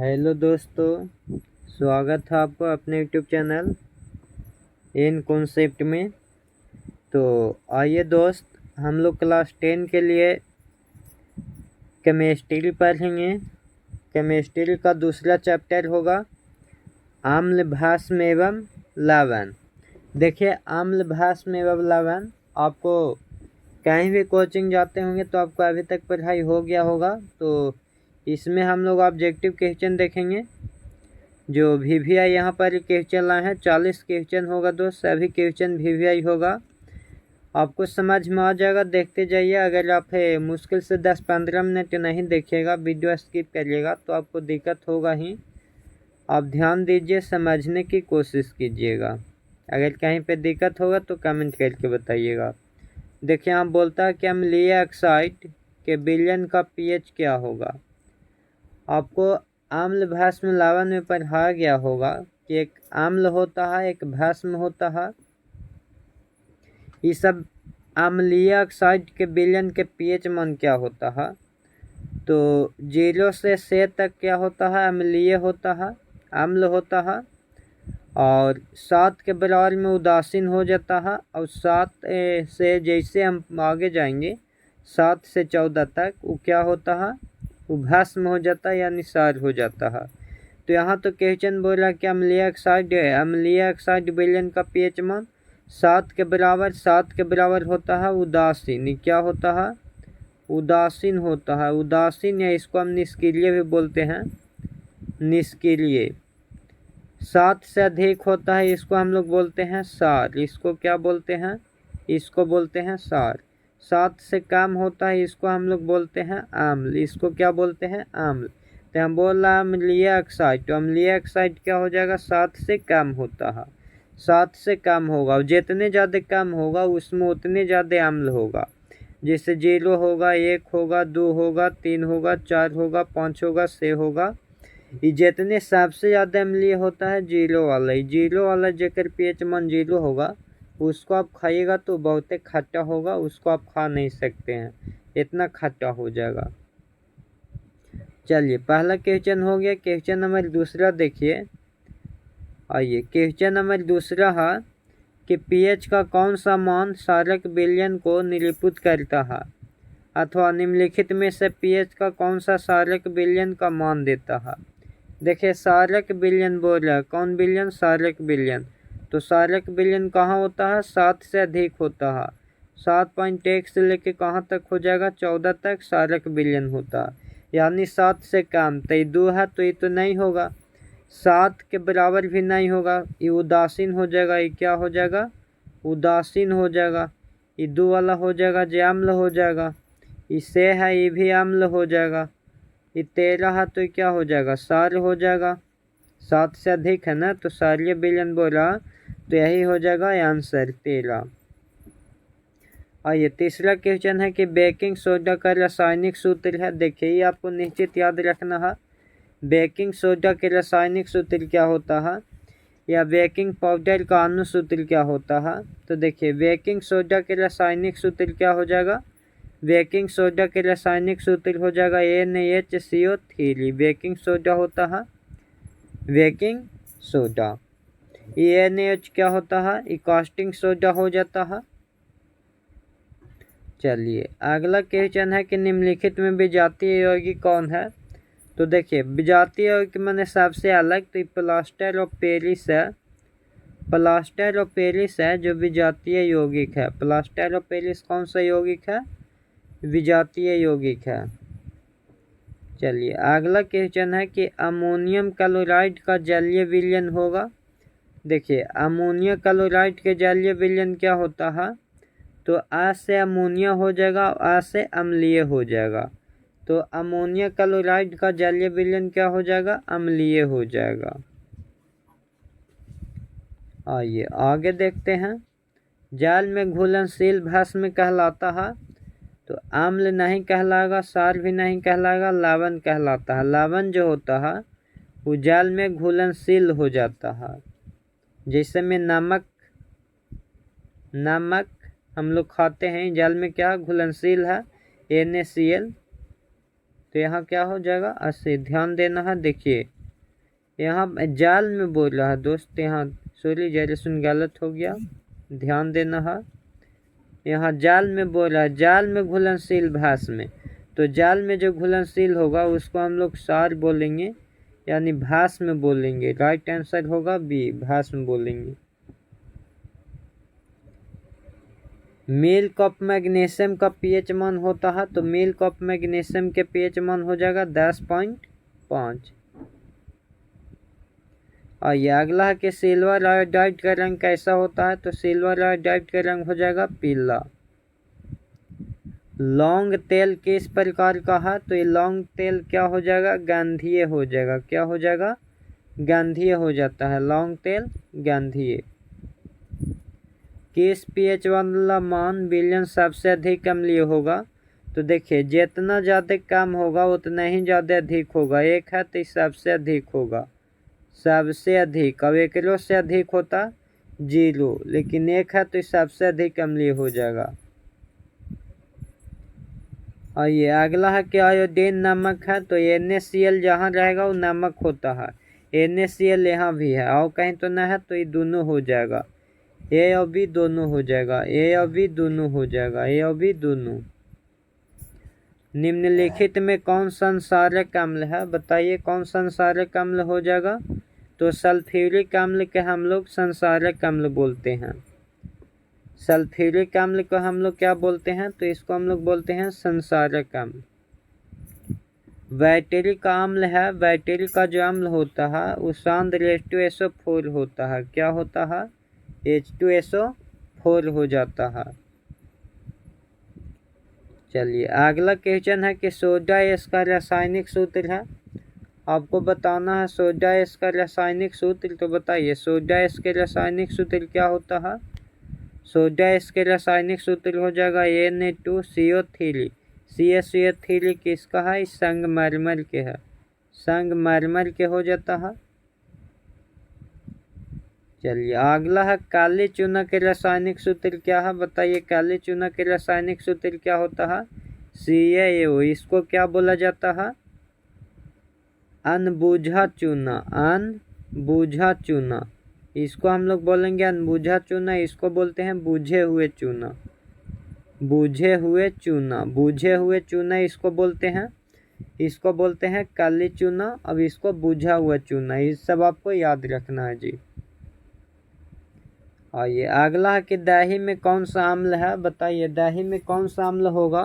Hello दोस्तों, स्वागत है आपको अपने यूट्यूब चैनल इन कॉन्सेप्ट में। तो आइए दोस्त, हम लोग क्लास 10 के लिए केमिस्ट्री पढ़ेंगे। केमिस्ट्री का दूसरा चैप्टर होगा आम्ल भस्म एवं लवण। देखिए, आम्ल भस्म एवं लवण आपको कहीं भी कोचिंग जाते होंगे तो आपको अभी तक पढ़ाई हो गया होगा। तो इसमें हम लोग ऑब्जेक्टिव क्वेश्चन देखेंगे। जो VVI यहाँ पर क्वेश्चन लाए हैं 40 क्वेश्चन होगा दोस्त, सभी क्वेश्चन VVI होगा। आपको समझ में आ जाएगा, देखते जाइए। अगर आप मुश्किल से 10-15 मिनट नहीं देखिएगा, वीडियो स्किप करिएगा तो आपको दिक्कत होगा ही। आप ध्यान दीजिए, समझने की कोशिश कीजिएगा। अगर कहीं पे दिक्कत होगा तो कमेंट करके बताइएगा। देखिए, यहाँ बोलता है कि अम्लीय ऑक्साइड के विलयन का pH क्या होगा। आपको आम्ल भस्म लवण में पढ़ाया गया होगा कि एक आम्ल होता है, एक भस्म होता है। ये सब अम्लीय ऑक्साइड के विलयन के pH मान क्या होता है। तो 0 से 6 तक क्या होता है, अम्लीय होता है, अम्ल होता है। और 7 के बराबर में उदासीन हो जाता है। और 7 से जैसे हम आगे जाएंगे 7 से 14 तक वो क्या होता है, वो भस्म हो जाता है यानी सार हो जाता है। तो यहाँ तो क्वेश्चन बोल रहा है कि अम्लीय ऑक्साइड विलयन का pH मान 7 के बराबर होता है उदासीन। ये क्या होता है, उदासीन होता है। उदासीन या इसको हम निष्क्रिय भी बोलते हैं, निष्क्रिय। 7 से अधिक होता है, इसको हम लोग बोलते हैं सार। इसको क्या बोलते हैं, इसको बोलते हैं सार। 7 से कम होता है, इसको हम लोग बोलते हैं आम्ल। इसको क्या बोलते हैं, आम्ल। तो हम बोल रहे हैं अम्लीय ऑक्साइड, तो अम्लीय ऑक्साइड क्या हो जाएगा, 7 से कम होता है। 7 से कम होगा, और जितने ज़्यादा कम होगा उसमें उतने ज़्यादा अम्ल होगा। जैसे 0 होगा, 1 होगा, 2 होगा, 3 होगा, 4 होगा, 5 होगा, 6 होगा। ये जितने सबसे ज़्यादा अम्लीय होता है 0 वाला। ये 0 वाला जेकर pH मान 0 होगा, उसको आप खाइएगा तो बहुत खट्टा होगा, उसको आप खा नहीं सकते हैं, इतना खट्टा हो जाएगा। चलिए, पहला क्वेश्चन हो गया। क्वेश्चन नंबर दूसरा देखिए। आइए, क्वेश्चन नंबर दूसरा है कि pH का कौन सा मान क्षारक विलयन को निरूपित करता है, अथवा निम्नलिखित में से pH का कौन सा क्षारक विलयन का मान देता है। देखिए, क्षारक विलयन बोल रहा है, कौन विलयन, क्षारक विलयन। तो क्षारक विलयन कहाँ होता है, 7 से अधिक होता है। 7.1 से लेके कहाँ तक हो जाएगा, 14 तक क्षारक विलयन होता है। यानी 7 से कम। तो ये 2 है तो ये तो नहीं होगा, 7 के बराबर भी नहीं होगा, ये उदासीन हो जाएगा। ये क्या हो जाएगा, उदासीन हो जाएगा। ये 2 वाला हो जाएगा, जो अम्ल हो जाएगा। इससे है, ये भी अम्ल हो जाएगा। ये 13 है तो क्या हो जाएगा, सार हो जाएगा। 7 से अधिक है ना, तो सारीय विलयन बोला, तो यही हो जाएगा आंसर 13। आइए, तीसरा क्वेश्चन है कि बेकिंग सोडा का रासायनिक सूत्र है। देखिए, ये आपको निश्चित याद रखना है। बेकिंग सोडा के रासायनिक सूत्र क्या होता है, या बेकिंग पाउडर का अनुसूत्र क्या होता है। तो देखिए, बेकिंग सोडा के रासायनिक सूत्र क्या हो जाएगा, बेकिंग सोडा के रासायनिक सूत्र हो जाएगा NaHCO3। बेकिंग सोडा होता है, बेकिंग सोडा। NaH क्या होता है, ये कास्टिंग सोडा हो जाता है। चलिए, अगला क्वेश्चन है कि निम्नलिखित में विजातीय यौगिक कौन है। तो देखिए, विजातीय यौगिक मैंने सबसे अलग, तो प्लास्टर ऑफ पेरिस है। प्लास्टर ऑफ पेरिस है जो विजातीय यौगिक है। प्लास्टर ऑफ पेरिस कौन सा यौगिक है, विजातीय यौगिक है। चलिए, अगला क्वेश्चन है कि अमोनियम क्लोराइड का जलीय विलयन होगा। देखिए, अमोनियम क्लोराइड के जलीय विलयन क्या होता है, तो आ से अमोनिया हो जाएगा, आ से अम्लीय हो जाएगा। तो अमोनिया क्लोराइड का जलीय विलयन क्या हो जाएगा, अम्लीय हो जाएगा। आइए आगे देखते हैं। जल में घुलनशील भस्म कहलाता है, तो अम्ल नहीं कहलाएगा, सार भी नहीं कहलाएगा, लवण कहलाता है। लवण जो होता है वो जल में घुलनशील हो जाता है। जैसे में नमक हम लोग खाते हैं, जल में क्या घुलनशील है, NaCl। तो यहाँ क्या हो जाएगा 80। ध्यान देना है, देखिए यहाँ जाल में बोल रहा है दोस्त, यहाँ सॉरी जनरेशन गलत हो गया, ध्यान देना है। यहाँ जाल में बोल रहा है, जाल में घुलनशील भास में, तो जाल में जो घुलनशील होगा उसको हम लोग सार बोलेंगे, यानी भास में बोलेंगे। राइट आंसर होगा बी, भास में बोलेंगे। मिल्क ऑफ मैग्नीशियम का पीएच मान होता है, तो मिल्क ऑफ मैग्नीशियम के पीएच मान हो जाएगा 10.5। और ये अगला है कि सिल्वर आयोडाइड का रंग कैसा होता है, तो सिल्वर आयोडाइड का रंग हो जाएगा पीला। लौंग तेल किस प्रकार का है, तो ये लौंग तेल क्या हो जाएगा, गंधीय हो जाएगा। क्या हो जाएगा, गंधीय हो जाता है लौंग तेल, गंधीय। किस पीएच वाला मान विलयन सबसे अधिक अम्लीय होगा, तो देखिए जितना ज़्यादा कम होगा उतना ही ज़्यादा अधिक होगा। एक है तो सबसे अधिक होगा, सबसे अधिक। अब एक से अधिक होता 0, लेकिन एक है तो सबसे अधिक अम्लीय हो जाएगा। और ये अगला है कि आयोडीन नमक है, तो NaCl जहाँ रहेगा वो नमक होता है। NaCl यहाँ भी है और कहीं तो ना है, तो ये दोनों हो जाएगा, ए और बी दोनों हो जाएगा, ए और बी दोनों हो जाएगा, ए और बी दोनों। निम्नलिखित में कौन संसारक अम्ल है, बताइए कौन संसारक अम्ल हो जाएगा, तो सल्फ्यूरिक अम्ल के हम लोग संसारक अम्ल बोलते हैं। सल्फ्यूरिक अम्ल को हम लोग क्या बोलते हैं, तो इसको हम लोग बोलते हैं संसारक अम्ल। वैटेरिक अम्ल है, वैटेरिक का जो अम्ल होता है वो सांद्र H2SO4 होता है। क्या होता है, H2SO4 हो जाता है। चलिए अगला क्वेश्चन है कि सोडा एस का रासायनिक सूत्र है, आपको बताना है सोडा एस का रासायनिक सूत्र। तो बताइए सोडा एस के रासायनिक सूत्र क्या होता है, सोडा एस के रासायनिक सूत्र हो जाएगा Na2CO3। CaCO3 किसका है, संगमरमर के है, संगमरमर के हो जाता है। चलिए अगला है काली चूना के रासायनिक सूत्र क्या है, बताइए काली चूना के रासायनिक सूत्र क्या होता है, CaO। इसको क्या बोला जाता है, अनबूझा चूना, अनबूझा चूना। इसको हम लोग बोलेंगे अनबूझा चूना, इसको बोलते हैं बूझे हुए चूना, बूझे हुए चूना, बूझे हुए चूना इसको बोलते हैं, इसको बोलते हैं काली चूना। अब इसको बूझा हुआ चूना, ये सब आपको याद रखना है जी। आइए अगला है कि दही में कौन सा अम्ल है, बताइए दही में कौन सा अम्ल होगा,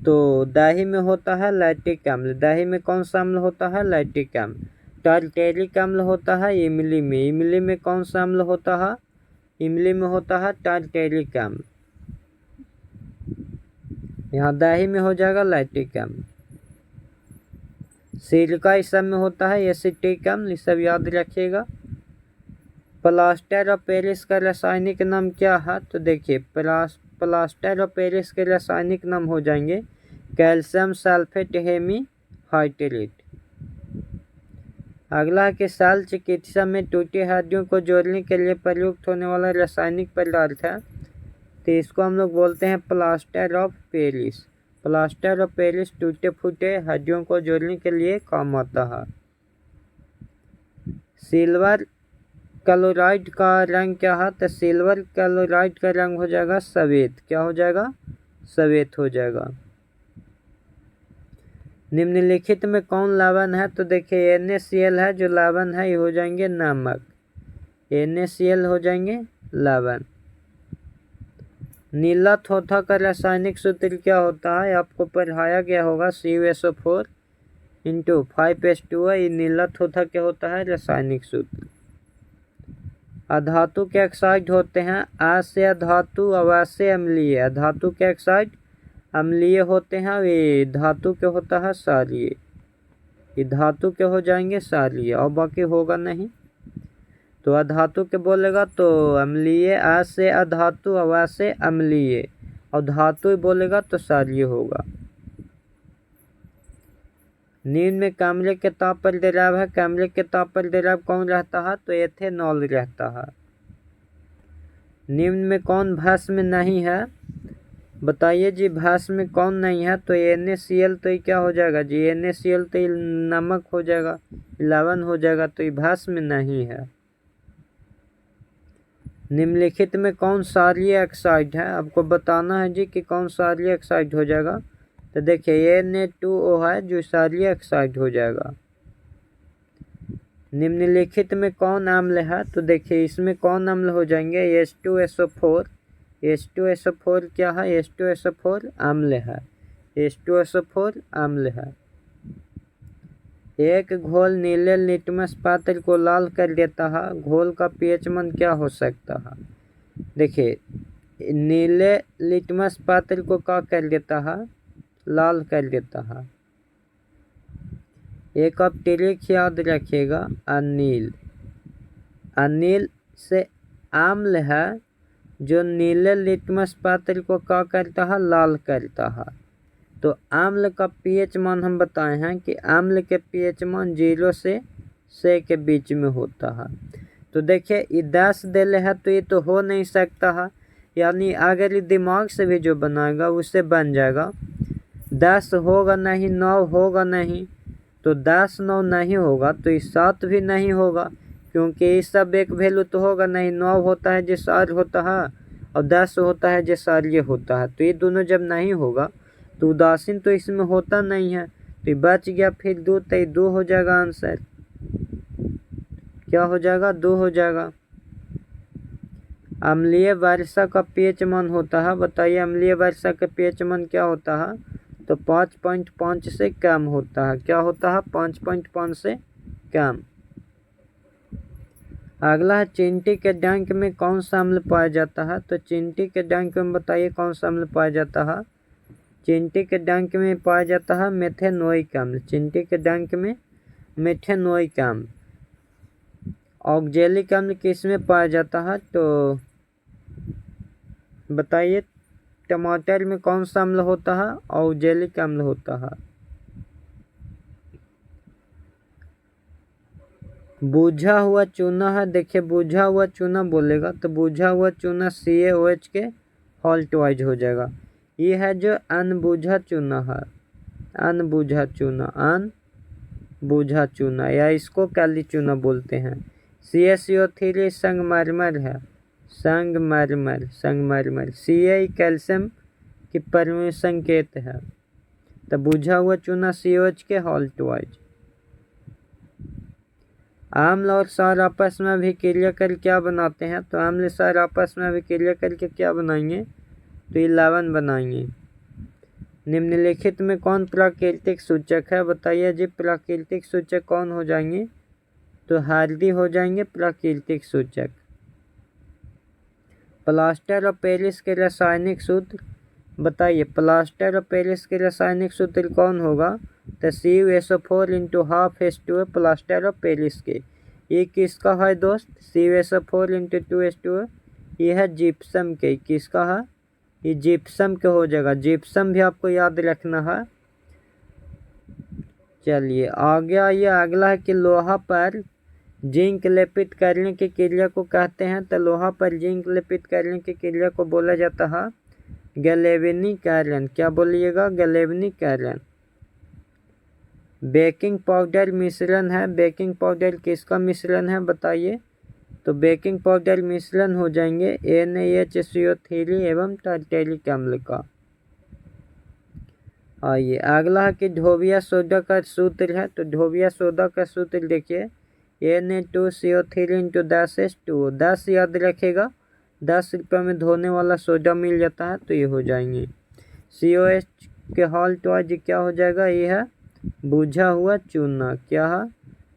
तो दही में होता है लैक्टिक अम्ल। दही में कौन सा अम्ल होता है, लैक्टिक अम्ल। टार्टेरिक अम्ल होता है इमली में, इमली में कौन सा अम्ल होता है, इमली में होता है टार्टेरिक अम्ल। यहाँ दही में हो जाएगा लैक्टिक अम्ल। सिरका इस सब में होता है एसिटिक अम्ल, ये सब याद रखिएगा। प्लास्टर ऑफ पेरिस का रासायनिक नाम क्या है, तो देखिए प्लास्टर ऑफ पेरिस के रासायनिक नाम हो जाएंगे कैल्शियम सल्फेट हेमीहाइड्रेट। अगला है कि शल्य चिकित्सा में टूटी हड्डियों को जोड़ने के लिए प्रयुक्त होने वाला रासायनिक पदार्थ है, तो इसको हम लोग बोलते हैं plaster of Paris. Plaster of Paris टूटे फूटे हड्डियों को जोड़ने के लिए काम आता है। सिल्वर क्लोराइड का रंग क्या है, तो सिल्वर क्लोराइड का रंग हो जाएगा सफेद। क्या हो जाएगा, सफेद हो जाएगा। निम्नलिखित में कौन लवण है, तो देखिए NaCl है, जो लवण है ये हो जाएंगे नमक, NaCl हो जाएंगे लवण। नीला थोथा का रासायनिक सूत्र क्या होता है, आपको पढ़ाया गया होगा CuSO4 × 5H2O। ये नीला थोथा क्या होता है, रासायनिक सूत्र। अधातु के ऑक्साइड होते हैं आ से अधातु, अवा से अम्लीय। अधातु के ऑक्साइड अम्लीय होते हैं, ये धातु के होता है क्षारीय, ये धातु के हो जाएंगे क्षारीय और बाकी होगा नहीं। तो अधातु के बोलेगा तो अम्लीय, आ से अधातु, अवा से अम्लीय, और धातु बोलेगा तो क्षारीय होगा। निम्न में कमरे के ताप पर द्रव है, कमरे के ताप पर द्रव कौन रहता है, तो एथेनॉल रहता है। निम्न में कौन भस्म नहीं है, बताइए जी भस्म में कौन नहीं है, तो NaCl तो ये क्या हो जाएगा जी, NaCl तो ये नमक हो जाएगा, लवण हो जाएगा, तो ये भस्म में नहीं है। निम्नलिखित में कौन क्षारीय ऑक्साइड है, आपको बताना है जी कि कौन क्षारीय ऑक्साइड हो जाएगा। तो देखिए Na2O है जो क्षारीय ऑक्साइड हो जाएगा। निम्नलिखित में कौन अम्ल है, तो देखिए इसमें कौन अम्ल हो जाएंगे, H2SO4। H2SO4 क्या है, H2SO4 अम्ल है, H2SO4 अम्ल है। एक घोल नीले लिटमस पात्र को लाल कर देता है, घोल का pH मान क्या हो सकता है। देखिए नीले लिटमस पात्र को क्या कर देता है, लाल कर देता है। एक आप ट्रिक याद रखिएगा, अनिल, अनिल से अम्ल है जो नीले लिटमस पात्र को क्या करता है, लाल करता है। तो अम्ल का pH मान हम बताए हैं कि अम्ल के pH मान 0 से 6 के बीच में होता है। तो देखिए ये 10 देले है तो ये तो हो नहीं सकता है, यानी अगर ये दिमाग से भी जो बनाएगा उससे बन जाएगा। 10 होगा नहीं, 9 होगा नहीं, तो 10 9 नहीं होगा तो ये 7 भी नहीं होगा, क्योंकि ये सब एक वैल्यू तो होगा नहीं। 9 होता है जो क्षार होता है और 10 होता है जो क्षारीय होता है, तो ये दोनों जब नहीं होगा तो उदासीन तो इसमें होता नहीं है, तो बच गया फिर 2, तो 2 हो जाएगा आंसर। क्या हो जाएगा, 2 हो जाएगा। अम्लीय वर्षा का pH मान होता है, बताइए अम्लीय वर्षा का pH मान क्या होता है, तो 5.5 से कम होता है। क्या होता है, 5.5 से कम। अगला है चींटी के डंक में कौन सा अम्ल पाया जाता है, तो चींटी के डंक में बताइए कौन सा अम्ल पाया जाता है। चींटी के डंक में पाया जाता है मेथेनोइक अम्ल, चींटी के डंक में मेथेनोइक अम्ल। ऑक्जेलिक अम्ल किस में पाया जाता है, तो बताइए टमाटर में कौन सा अम्ल होता है, ऑक्जेलिक अम्ल होता है। बुझा हुआ चूना है, देखिए बुझा हुआ चूना बोलेगा तो बुझा हुआ चूना CaOH के हॉल्ट वाइज हो जाएगा। ये है जो अनबुझा चूना है, अनबुझा चूना, अनबुझा चूना, या इसको काली चूना बोलते हैं। CaCO3 संगमरमर है, संगमरमर, संगमरमर। Ca कैल्शियम की परमाणु संकेत है, तो बुझा हुआ चूना CaOH के हॉल्ट वाइज। अम्ल और क्षार आपस में अभिक्रिया कर क्या बनाते हैं, तो अम्ल क्षार आपस में अभिक्रिया करके क्या बनाएंगे, तो ये लवण बनाएंगे। निम्नलिखित में कौन प्राकृतिक सूचक है, बताइए जी प्राकृतिक सूचक कौन हो जाएंगे, तो हल्दी हो जाएंगे प्राकृतिक सूचक। प्लास्टर ऑफ पेरिस के रासायनिक सूत्र बताइए, प्लास्टर ऑफ पेरिस के रासायनिक सूत्र कौन होगा, तो CuSO4 into half H2O plaster of Paris के। ये किसका है दोस्त, CuSO4 इंटू 2H2O, ये है जिप्सम के। किसका है, ये जिप्सम के हो जाएगा, जिप्सम भी आपको याद रखना है। चलिए आगे आइए, अगला है कि लोहा पर जिंक लेपित करने की क्रिया को कहते हैं, तो लोहा पर जिंक लेपित करने की क्रिया को बोला जाता है गैल्वेनीकरण। क्या बोलिएगा, गैल्वेनीकरण। बेकिंग पाउडर मिश्रण है, बेकिंग पाउडर किसका मिश्रण है बताइए, तो बेकिंग पाउडर मिश्रण हो जाएंगे NaHCO3 एवं टार्टेरिक अम्ल का। आइए अगला है कि ढोबिया सोडा का सूत्र है, तो ढोबिया सोडा का सूत्र देखिए Na2CO3 इंटू 10H2O, 10 याद रखेगा, 10 रुपये में धोने वाला सोडा मिल जाता है, तो ये हो जाएंगे। COH के हॉल्ट वाइज क्या हो जाएगा, ये है बुझा हुआ चूना। क्या है,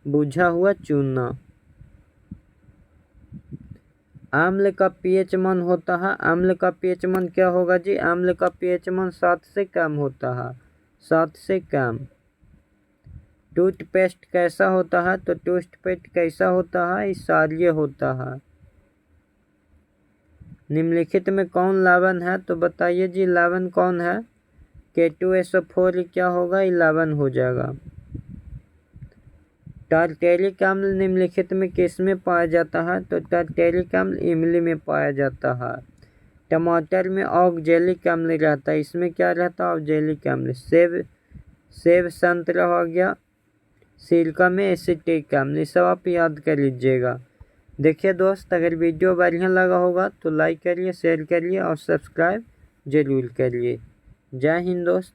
बुझा हुआ चूना। अम्ल का pH मान होता है, अम्ल का pH मान क्या होगा जी, अम्ल का pH मान 7 से कम होता है, 7 से कम। टूथपेस्ट कैसा होता है, तो टूथपेस्ट कैसा होता है, क्षारीय होता है। निम्नलिखित में कौन लवण है, तो बताइए जी लवण कौन है, K2SO4 क्या होगा, ये लवण हो जाएगा। टार्टेरिक अम्ल निम्नलिखित में किस में पाया जाता है, तो टार्टेरिक अम्ल इमली में पाया जाता है। टमाटर में ऑक्जेलिक अम्ल रहता है, इसमें क्या रहता है? ऑक्जेलिक अम्ल। सेब संतरा हो गया, सिरका में एसिटिक अम्ल। ये सब आप याद कर लीजिएगा। देखिए दोस्त, अगर वीडियो बढ़िया लगा होगा तो लाइक करिए, शेयर करिए और सब्सक्राइब जरूर करिए। जय हिंद दोस्त।